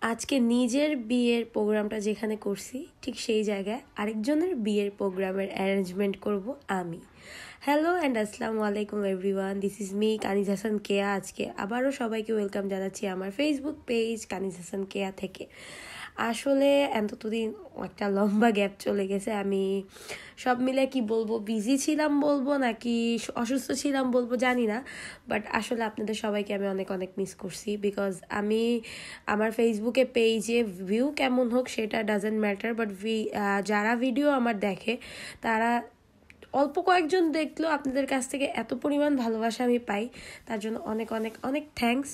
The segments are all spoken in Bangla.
আজকে নিজের বিয়ের প্রোগ্রামটা যেখানে করছি ঠিক সেই জায়গায় আরেকজনের বিয়ের প্রোগ্রামের অ্যারেঞ্জমেন্ট করব আমি। হ্যালো অ্যান্ড আসসালামু আলাইকুম এভরিওয়ান, দিস ইজ মি কানিজ হাসান কেয়া। আজকে আবারও সবাইকে ওয়েলকাম জানাচ্ছি আমার ফেসবুক পেজ কানিজ হাসান কেয়া থেকে। আসলে এতদিন একটা লম্বা গ্যাপ চলে গেছে, আমি সব মিলে কি বলবো, বিজি ছিলাম বলবো নাকি অসুস্থ ছিলাম বলবো জানি না, বাট আসলে আপনাদের সবাইকে আমি অনেক অনেক মিস করছি। বিকজ আমি আমার ফেসবুকে পেজে ভিউ কেমন হোক সেটা ডাজেন্ট ম্যাটার, বাট যারা ভিডিও আমার দেখে তারা অল্প কয়েকজন দেখলেও আপনাদের কাছ থেকে এত পরিমাণ ভালোবাসা আমি পাই, তার জন্য অনেক অনেক অনেক থ্যাঙ্কস।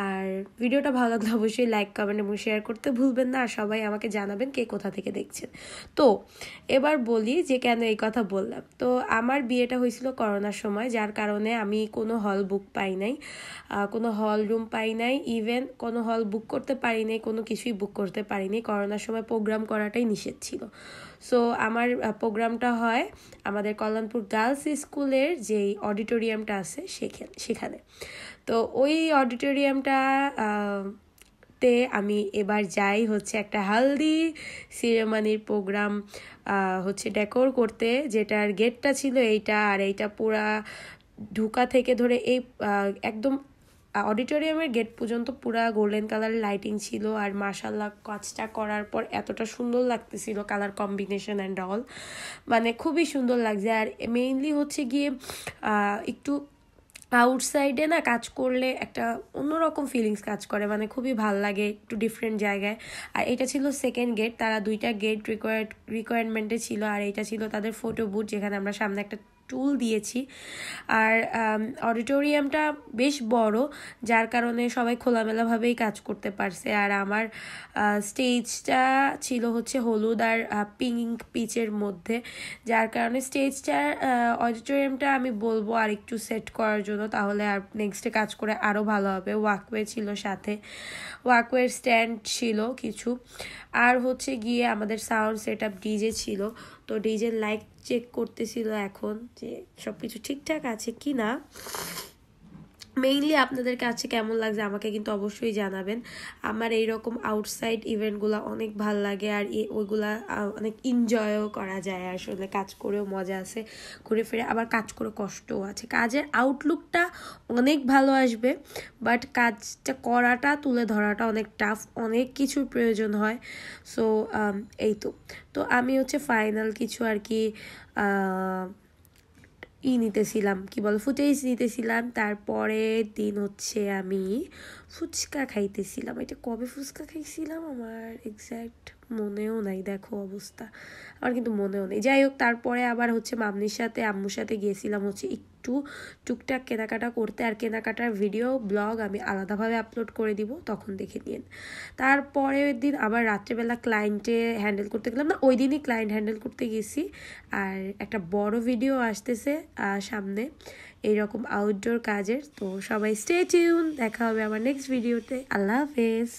আর ভিডিওটা ভালো লাগলে অবশ্যই লাইক, কমেন্ট এবং শেয়ার করতে ভুলবেন না। আর সবাই আমাকে জানাবেন কে কোথা থেকে দেখছেন। তো এবার বলি যে কেন এই কথা বললাম। তো আমার বিয়েটা হয়েছিল করোনার সময়, যার কারণে আমি কোনো হল বুক পাই নাই, কোনো হল রুম পাই নাই, ইভেন কোনো হল বুক করতে পারি নাই, কোনো কিছুই বুক করতে পারিনি। করোনার সময় প্রোগ্রাম করাটাই নিষেধ ছিল। সো আমার প্রোগ্রামটা হয় আমাদের কল্যাণপুর গার্লস স্কুলের যেই অডিটোরিয়ামটা আছে সেখানে। তো ওই অডিটোরিয়ামটা তে আমি এবার যাই হচ্ছে একটা হালদি সিরেমানির প্রোগ্রাম হচ্ছে ডেকোর করতে, যেটার গেটটা ছিল এইটা, আর এইটা পুরা ঢুকা থেকে ধরে এই একদম অডিটোরিয়ামের গেট পর্যন্ত পুরা গোল্ডেন কালারের লাইটিং ছিল। আর মাশাল্লাহ কাজটা করার পর এতটা সুন্দর লাগতেছিল, কালার কম্বিনেশন অ্যান্ড অল, মানে খুবই সুন্দর লাগছে। আর মেইনলি হচ্ছে গিয়ে একটু আউটসাইডে না কাজ করলে একটা অন্যরকম ফিলিংস কাজ করে, মানে খুবই ভাল লাগে একটু ডিফারেন্ট জায়গায়। আর এটা ছিল সেকেন্ড গেট, তারা দুইটা গেট রিকোয়ারমেন্টে ছিল। আর এটা ছিল তাদের ফটো বুথ, যেখানে আমরা সামনে একটা টুল দিয়েছি। আর অডিটোরিয়ামটা বেশ বড়, যার কারণে সবাই খোলামেলাভাবেই কাজ করতে পারছে। আর আমার স্টেজটা ছিল হচ্ছে হলুদ আর পিঙ্ক পিচের মধ্যে, যার কারণে স্টেজটার অডিটোরিয়ামটা আমি বলবো আর একটু সেট করার জন্য, তাহলে আর নেক্সটে কাজ করে আরও ভালো হবে। ওয়াকওয়ে ছিল সাথে, ওয়াকওয়ের স্ট্যান্ড ছিল কিছু। আর হচ্ছে গিয়ে আমাদের সাউন্ড সেট আপ ডিজে ছিল। তো ডিজের লাইট চেক করতেছিল এখন যে সব কিছু ঠিকঠাক আছে কি না। মেইনলি আপনাদের কাছে কেমন লাগছে আমাকে কিন্তু অবশ্যই জানাবেন। আমার এইরকম আউটসাইড ইভেন্টগুলো অনেক ভাল লাগে, আর ওইগুলা অনেক এনজয়ও করা যায়। আসলে কাজ করেও মজা আছে, ঘুরে ফিরে আবার কাজ করে কষ্টও আছে। কাজের আউটলুকটা অনেক ভালো আসবে, বাট কাজটা করাটা, তুলে ধরাটা অনেক টাফ, অনেক কিছুর প্রয়োজন হয়। সো এই তো আমি হচ্ছে ফাইনাল কিছু আর কি নিতেছিলাম, কি বল, ফুটেজ নিতেছিলাম। তারপরে দিন হচ্ছে আমি ফুচকা খাইতেছিলাম। এটা কবে ফুচকা খাইছিলাম আমার এক্স্যাক্ট মনেও নাই, দেখো অবস্থা আমার কিন্তু মনেও নেই। যাই হোক, তারপরে আবার হচ্ছে মামনির সাথে আম্মুর সাথে গিয়েছিলাম হচ্ছে একটু টুকটাক কেনাকাটা করতে। আর কেনাকাটার ভিডিও ব্লগ আমি আলাদাভাবে আপলোড করে দিব, তখন দেখে নিন। তারপরের দিন আবার রাত্রেবেলা ক্লায়েন্টে হ্যান্ডেল করতে গেলাম, না ওই দিনই ক্লায়েন্ট হ্যান্ডেল করতে গেছি। আর একটা বড় ভিডিও আসতেছে সামনে এইরকম আউটডোর কাজের। তো সবাই স্টে টিউন, দেখা হবে আমার নেক্সট ভিডিওতে। আল্লাহ হাফেজ।